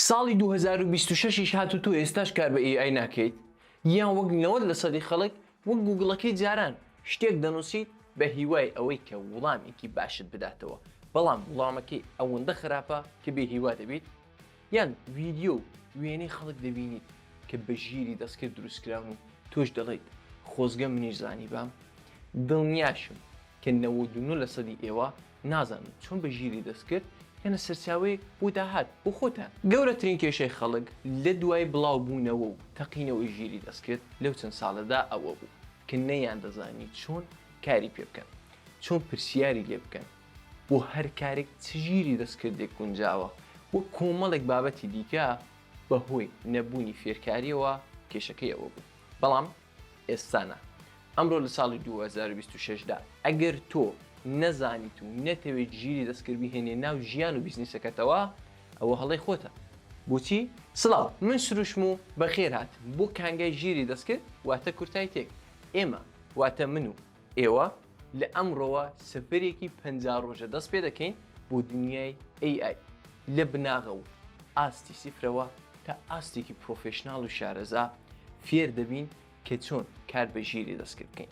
ساڵی 2026 هاتو تو ئێستاش کار بە AI ناکەیت یان وەک 90 لە سەدی خەڵک وەک گوگڵەکەی جاران شتێک دەنووسیت بە هیوای ئەوەی کە وڵامێکی باشت بداتەوە بەڵام وڵامەکەی ئەوەندە خراپە کە بێ هیوا دەبیت یان ڤیدیۆ و وێنەی خەڵک دەبینیت کە بە ژیری دەستکرد دروستکراون و تۆش دەڵێیت خۆزگە منیش زانی بام دڵنیاشم کە 99 لە سەدی ئێوە نازانن چۆن بە ژیری دەستکرد یانە سەرچاوەیەک بۆ داهات بۆ خۆتان گەورەترین کێشەی خەڵک لە دوای بڵاو بوونەوە و تەقینەوەی ژیری دەستکرد لەو چەند ساڵەدا ئەوە بوو کە نەیان دەزانی چۆن کاری پێ بکەن چۆن پرسیاری لێ بکەن بۆ هەر کارێک چ ژیری دەستکردێک گونجاوە وە کۆمەڵێک بابەتی دیکە بەهۆی نەبوونی فێرکاریەوە کێشەکەی ئەوە بوو بەڵام ئێستانە ئەمڕۆ لە ساڵی 2026دا ئەگەر تۆ نەزانیت و نەتەوێت ژیری دەستکرد بهێنێ ناو ژیان و بیزنسەکەتەوە ئەوە هەڵەی خۆتە بۆچی؟ سڵاو من سروشم و بەخێر هاتم بۆ کانگای ژیری دەستکرد واتە کورتای تێک ئێمە واتە من و ئێوە لە ئەمڕۆوە سەفەرێکی 50 ڕۆژە دەست پێ دەکەین بۆ دنیای AI لە بناغە و ئاستی سیفرەوە تا ئاستێکی پرۆفێشناڵ و شارەزا فێر دەبین کە چۆن کار بە ژیری دەستکرد بکەین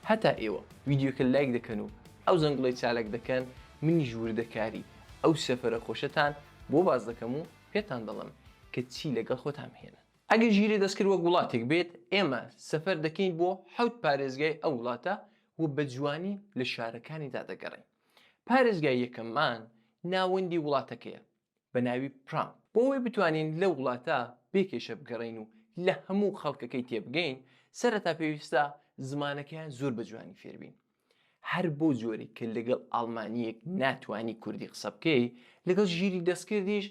هەتا ئێوە ویدیۆکە لایک دەکەن و ئەو زەنگڵی چالک دەکەن منی ژووردەکاری ئەو سەفەرە خۆشەتان بۆ باز دەکەم و پێتان دەڵم کە چی لەگەڵ خۆتان هێنن ئەگە ژیری دەستکرد وەک وڵاتێک بێت ئێمە سەفەر دەکەین بۆ 7 پارێزگای ئەو وڵاتە و بە جوانی لە شارەکانیدا دەگەڕین پارێزگای یەکەممان ناوەندی وڵاتەکەیە بە ناوی پرام بۆ ئەوەی بتوانین لە وڵاتە بێکێشە بگەڕین و لە هەموو خەڵکەکەی تێبگەین سەرەتا پێویستە زمانەکەیان زۆر بە جوانی فێربین هەر بۆ جۆری کە لەگەڵ ئاڵمانیەک ناتوانی کوردی قسە بکەی لەگەڵ ژیری دەستکردیش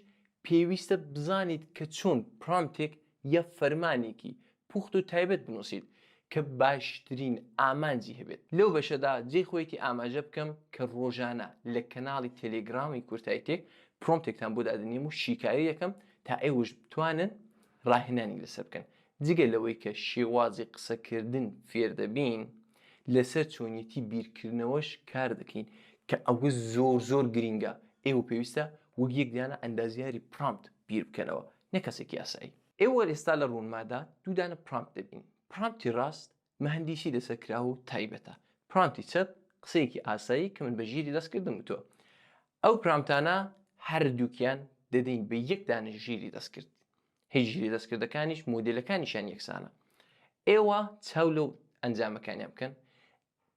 پێویستە بزانیت کە چۆن پرامتێک یە فەرمانێکی پوخت و تایبەت بنووسیت کە باشترین ئامانجی هەبێت لەو بەشەدا جێی خۆیەتی ئاماژە بکەم کە ڕۆژانە لە کەناڵی تەلێگرامی کورتایتێک پرۆمتێکتان بۆ دادنیم و شیکاری یەکەم تا ئێوەش بتوانن ڕاهێنانی لەسەر بکەن جگە لەوەی کە شێوازی قسەکردن فێر دەبین لەسەر چۆنیەتی بیرکردنەوەش کار دەکەین کە ئەوە زۆر گرینگە ئێوە پێویستە وەک یەکدانە ئەندازیاری پرامت بیر بکەنەوە نە کەسێکی یاسایی ئێوە ئێستا لە ڕوونمادا دوودانە پرامت دەبین پرامتی ڕاست مەهەندیسی دەسەرکراوە و تایبەتە پرامتی چەپ قسەیەکی ئاسایی کە من بە ژیری دەستکردم وتۆ ئەو پرامتانە هەردووکیان دەدەین بە یەکدانە ژیری دەستکرد هیچ ژیری دەستکردەکانیش مۆدلەکانیشان یەکسانە ئێوە چاو لەو ئەنجامەکانیان بکەن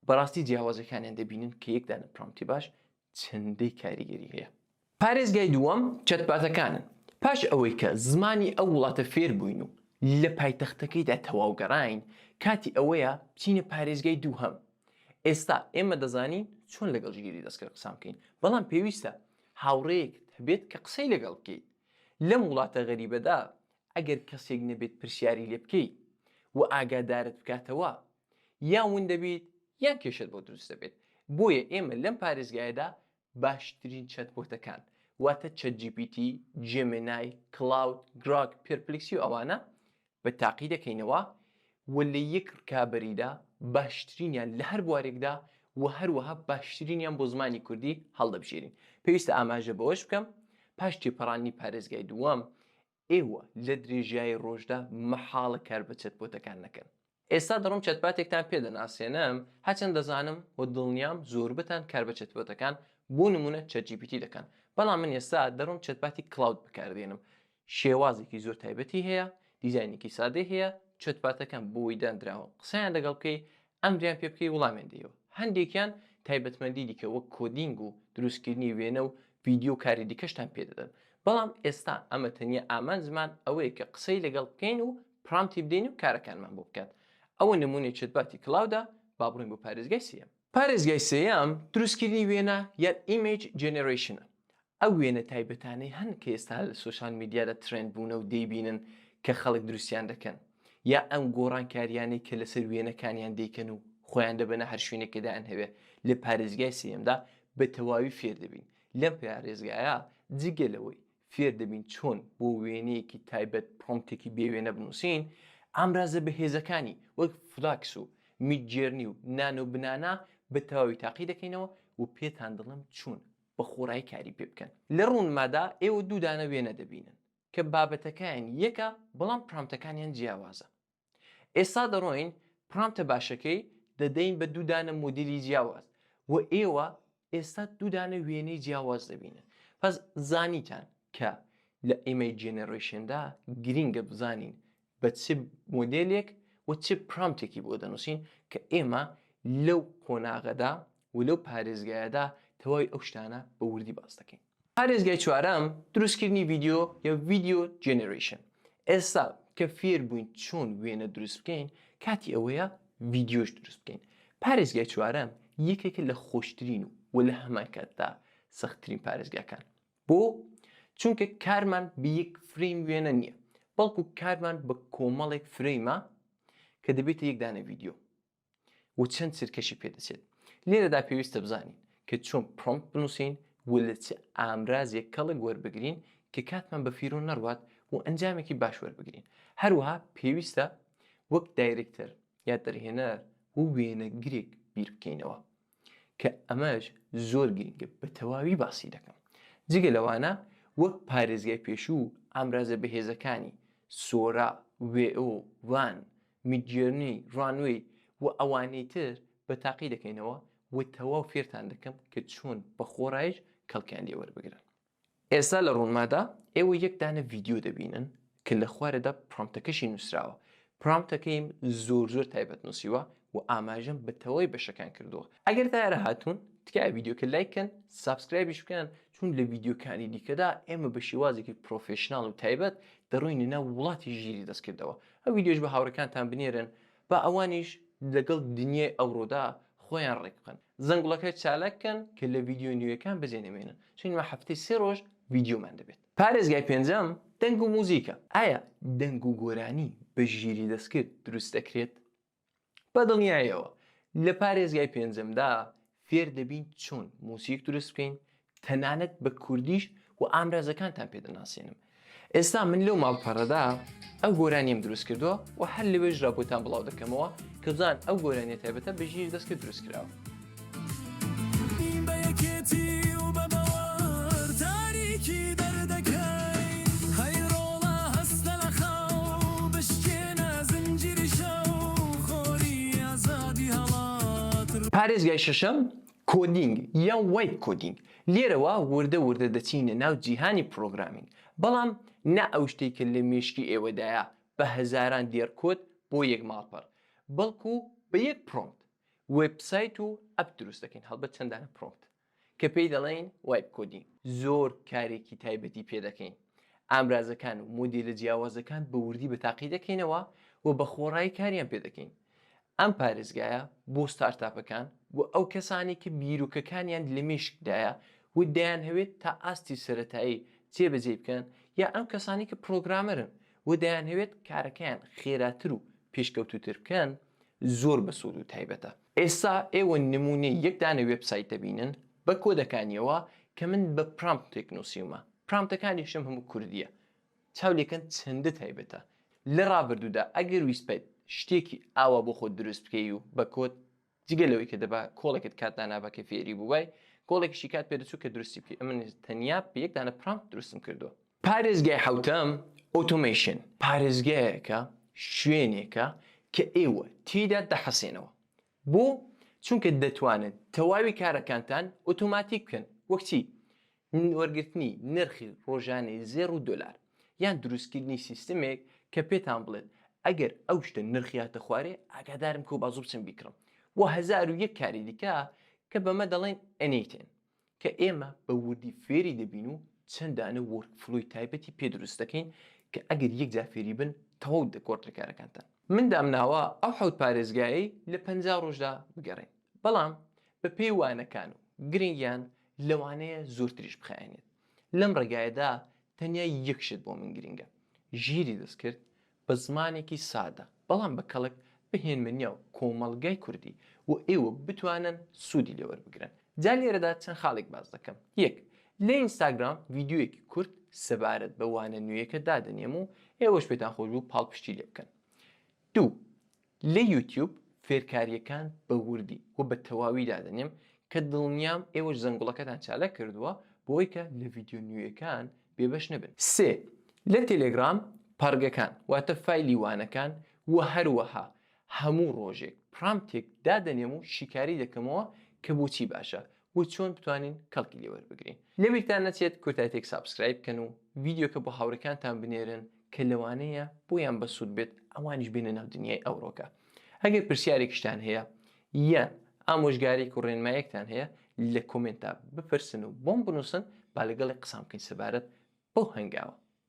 بەڕاستی جیاوازەکانیان دەبینن کە یەکدانە پرامتی باش چەندەی کاریگەری هەیە پارێزگای دووەم چەتپاتەکانن پاش ئەوەی کە زمانی ئەو وڵاتە فێر بووین و لە پایتەختەکەیدا تەواوگەڕاین کاتی ئەوەیە بچینە پارێزگای دووهەم ئێستا ئێمە دەزانین چۆن لەگەڵ ژیری دەستکرد قسام بکەین بەڵام پێویستە هاوڕێیەک هەبێت کە قسەی لەگەڵ بکەیت لەم وڵاتە غەریبەدا ئەگەر کەسێک نەبێت پرسیاری لێ بکەیت و ئاگادارت بکاتەوە یان ون دەبیت یان کێشت بۆ دروست دەبێت بۆیە ئێمە لەم پارێزگایەدا باشترین چەتبۆتەکان واتە ChatGPT، جێمینای، کلاود، گراک، پێرپلکسی و ئەوانە بە تاقی دەکەینەوە و لە یەک ڕکابەریدا باشترینیان لە هەر بوارێکدا و هەروەها باشترینیان بۆ زمانی کوردی هەڵدەبژێرین پێویستە ئاماژە بەوەش بکەم پاش تێپەڕانی پارێزگای دووەم ئێوە لە درێژایی ڕۆژدا مەحاڵە کار بە چەتبۆتەکان نەکەن ئێستا دەڕۆم چەتپاتێکتان پێدەناسێنم هەچەند دەزانم و دڵنیام زۆربتان کار بە چەتبۆتەکان بۆ نمونە ChatGPT دەکەن بەڵام من ئێستا دەڕۆم چەتپاتی کلاود بەکاردێنم شێوازێکی زۆر تایبەتی هەیە دیزاینێکی سادەی هەیە چەتپاتەکان بۆی دانراوە قسەیان لەگەڵ بکەی ئەمریان پێ بکەی وڵامیان دێەوە هەندێکیان تایبەتمەندی دیکە وەک کۆدینگ و دروستکردنی وێنە و ڤیدیۆ کاری دیکەشتان پێدەدەن بەڵام ئێستا ئەمە تەنیا ئامان زمان ئەوەیە کە قسەی لەگەڵ بکەین و پرامتی بدەین و کارەکانمان بۆ بکات ئەوە نمونەی چەتپاتی کلاودە با بڕۆین بۆ پارێزگای سێەم پارێزگای سێەم دروستکردنی وێنە یان ئیمێج جێنەرەیشنە ئەو وێنە تایبەتانەی هەن کە ئێستا لە سوشال میدیادا ترند بوونە و دەیبینن کە خەڵک دروستیان دەکەن یا ئەم گۆڕانکاریانەی کە لەسەر وێنەکانیان دەیکەن و خۆیان دەبەنە هەر شوێنێکەدایان هەبێ لە پارێزگای سێەمدا بە تەواوی فێر دەبین لەم پارێزگایە جگەلەوەی فێر دەبین چۆن بۆ وێنەیەکی تایبەت پرۆمتێکی بێوێنە بنووسین ئامرازە بەهێزەکانی وەک فلاکس و میدجێرنی و نانۆ بنانە بە تەواوی تاقی دەکەینەوە و پێتان دڵم چوون بە خۆڕایی کاری پێ بکەن لە ڕوونمادا ئێوە دوودانە وێنە دەبینن کە بابەتەکان یەکە بەڵام پرامپتەکانیان جیاوازە. ئێستا دەڕۆین پرامپتە باشەکەی دەدەین بە دوودانە مۆدیلی جیاواز و ئێوە ئێستا دوودانە وێنەی جیاواز دەبینن. پس زانیتان کە لە ئیمەیج جێنەڕێشندا گرینگە بزانین بە چ مۆدلێک و چ پرامپتێکی بۆ دەنووسین کە ئێمە لەو قۆناغەدا و لەو پارێزگایەدا تەواوی ئەو شتانە بە وردی باس دەکەین. پارێزگای چوارەم دروستکردنی ڤیدیۆ یا ڤیدیۆ جێنەڕێشن. ئێستا کە فێر بووین چۆن وێنە دروست بکەین کاتی ئەوەیە ڤیدیۆش دروست بکەین. پارێزگای چوارەم یەکێکە لە خۆشترین و لە هەمان کاتدا سەختترین پارێزگاکان. بۆ چونکە کارمان بە یەک فریم وێنە نییە، بەڵکو کارمان بە کۆمەڵێک فرێمە کە دەبێتە یەکدانە ڤیدیۆ و چەند سەرکەشی پێدەچێت. لێرەدا پێویستە بزانین کە چۆن پرۆمپت بنووسین و لە چ ئامرازێک کەڵک وەربگرین کە کاتمان بە فیرۆ نەڕوات و ئەنجامێکی باش وەربگرین. هەروەها پێویستە وەک دایرێکتەر یا دەرهێنەر و وێنەگرێک بیر بکەینەوە کە ئەمەش زۆر گرنگە بە تەواوی باسی دەکەم. جگە لەوانە وەک پارێزگای پێشوو ئامرازە بەهێزەکانی سۆرا، وێئۆ، وان، میدجێرنی، ڕانوێی و ئەوانەی تر بە تاقی دەکەینەوە و تەواو فێرتان دەکەم کە چۆن بە خۆڕایش کەڵکیان لێ وەربگرن. ئێستا لە ڕوونمادا ئێوە یەکدانە ڤیدیۆ دەبینن کە لە خوارەدا پرۆمپتەکەشی نووسراوە. پرۆمپتەکەیم زۆر تایبەت نووسیوە و ئاماژەم بە تەواوی بەشەکان کردووە. ئەگەر دیارە هاتوون تکایە ڤیدیۆکە لایککەن، سابسکرایبیش بکەن، چون لە ڤیدیۆکانی دیکەدا ئێمە بە شێوازێکی پرۆفێشناڵ و تایبەت دەڕۆینە ناو وڵاتی ژیری دەستکردەوە. ئەو ڤیدیۆش بە هاوڕەکانتان بنێرن بە ئەوانیش لەگەڵ دنیای ئەوڕۆدا خۆیان ڕێک بکەن. زەنگوڵەکە چالاککەن کە لە ڤیدیۆ نوێیەکان بەجێنەمێنن، چون مە هەفتەی 3 ڕۆژ ڤیدیۆمان دەبێت. پارێزگای پێنجەم دەنگ و موزیکە. ئایا دەنگ و گۆرانی بە ژیری دەستکرد دروست دەکرێت؟ بەدڵنیایەوە لە پارێزگای پێنجەمدا فێر دەبین چۆن موسیک دروست بکەین، تەنانەت بە کوردیش و ئامرازەکانتان پێدەناسێنم. ئێستا من لەو ماڵپەڕەدا ئەو گۆرانیم دروست کردووە و هەر لەوێژ ڕابۆتان بڵاو دەکەمەوە کە بزان ئەو گۆرانیە تایبەتە بە ژیری دەستکرد دروست کراوە. پارێزگای شەشەم کۆدینگ یان وایت کۆدینگ. لێرەوە وردە دەچینە ناو جیهانی پرۆگرامینگ، بەڵام نا ئەو شتێکە لە مێشکی ئێوەدایە بە هەزاران دێرکۆد بۆ یەک ماڵپەڕ، بەڵکو بە یەک پرۆمپت وێبسایت و ئەپ دروست دەکەین هەڵبەت چەندانە پرۆمپت کە پێی دەڵێن وایت کۆدینگ. زۆر کارێکی تایبەتی پێ دەکەین. ئامرازەکان و مۆدیلە جیاوازەکان بە وردی بە تاقی دەکەینەوە و بە خۆڕایی کاریان پێ دەکەین. ئەم پارێزگایە بۆ ستارتاپەکان و ئەو کەسانی کە بیرروکەکانیان لە مێشکدایە و دەیانهەوێت تا ئاستی سەرەتایی جێبەجێ بکەن، یا ئەم کەسانی کە پرۆگرامەرن و دەیانهەوێت کارەکەیان خێراتر و پێشکەوتوتر بکەن، زۆر بەسوود و تایبەتە. ئێستا ئێوە نمونەی یەکدانە وێبسایت دەبینن بە کۆدەکانیەوە کە من بە پرامپتێک نووسیومە. پرامپتەکانیشم هەموو کوردیە. چاولێکن چەندە تایبەتە. لە ڕابردوودا ئەگەر ویسپێت شتێکی ئاوا بۆ خۆت دروست بکەی و بە کۆد جگەلەوەی کە دەبا کۆڵێکت کاتدانا بە کە فێری بووای کۆڵێکیشی کات پێدەچوو کە درستی بکەی. ئەمە تەنیا بە یەکدانە پرامپت دروستم کردووە. پارێزگای حەوتەم ئۆتۆمەیشن. پارێزگایەکە شوێنێکە کە ئێوە تێیدا دەحەسێنەوە. بۆ چونکە دەتوانن تەواوی کارەکانتان ئۆتۆماتیک بکەن، وەکچی وەرگرتنی نرخی ڕۆژانەی $0 یان دروستکردنی سیستمێک کە پێتان بڵێت ئەگەر ئەو شتە نرخیاتە خوارێ ئاگادارم کە بازوو بچم بیکڕم، و 1001 کاری دیکە کە بەمە دەڵێن ئەنیتێن کە ئێمە بە وردی فێری دەبین و چەندانە وەرکفلۆی تایبەتی پێ دروست دەکەین کە ئەگەر یەک جا فێری بن تەواو دەکۆڕتە کارەکانتان. من دامناوە ئەو حەوت پارێزگایی لە 50 ڕۆژدا بگەڕین، بەڵام بە پێی وانەکان و گرنگیان لەوانەیە زۆرتریش بخایێنێت. لەم ڕێگایەدا تەنیا یەک شت بۆ من گرنگە: ژیری دەستکرد بە زمانێکی سادە بەڵام بە کەڵک بهێنمەنیە و کۆمەڵگای کوردی و ئێوە بتوانن سوودی لێوەربگرن. جا لێرەدا چەند خاڵێک باز دەکەم. یەک، لە ئینستاگرام ڤیدیۆیەکی کورت سەبارەت بە وانە نوێیەکە دادەنێم و ئێوەش پێتان خۆش بوو پاڵپشتی لێ بکەن. دوو، لە یوتیوب فێرکاریەکان بە وردی و بە تەواوی دادەنێم کە دڵنیام ئێوەش زەنگوڵەکەتان چالە کردووە بۆی کە لە ڤیدیۆ نوێیەکان بێبەش نەبن. سێ، لە تێلێگرام پەرگەکان واتە فایلی وانەکان و هەروەها هەموو ڕۆژێک پرامتێک دادەنێم و شیکاری دەکەمەوە کە بۆچی باشە و چۆن بتوانین کەڵکی لێوەربگرین. لەبیرتان نەچێت کورتایتێک سابسکرایب بکەن و ڤیدیۆکە بۆ هاوڕێکانتان بنێرن کە لەوانەیە بۆیان بەسوود بێت ئەوانیش بێنە ناو دنیای ئەوڕۆکە. ئەگەر پرسیارێکیشتان هەیە یان ئامۆژگارێک و ڕێنمایەکتان هەیە لە کۆمنتە بپرسن و بۆم بنووسن با لەگەڵی قسام بکەین سەبارەت بەو هەنگاوە.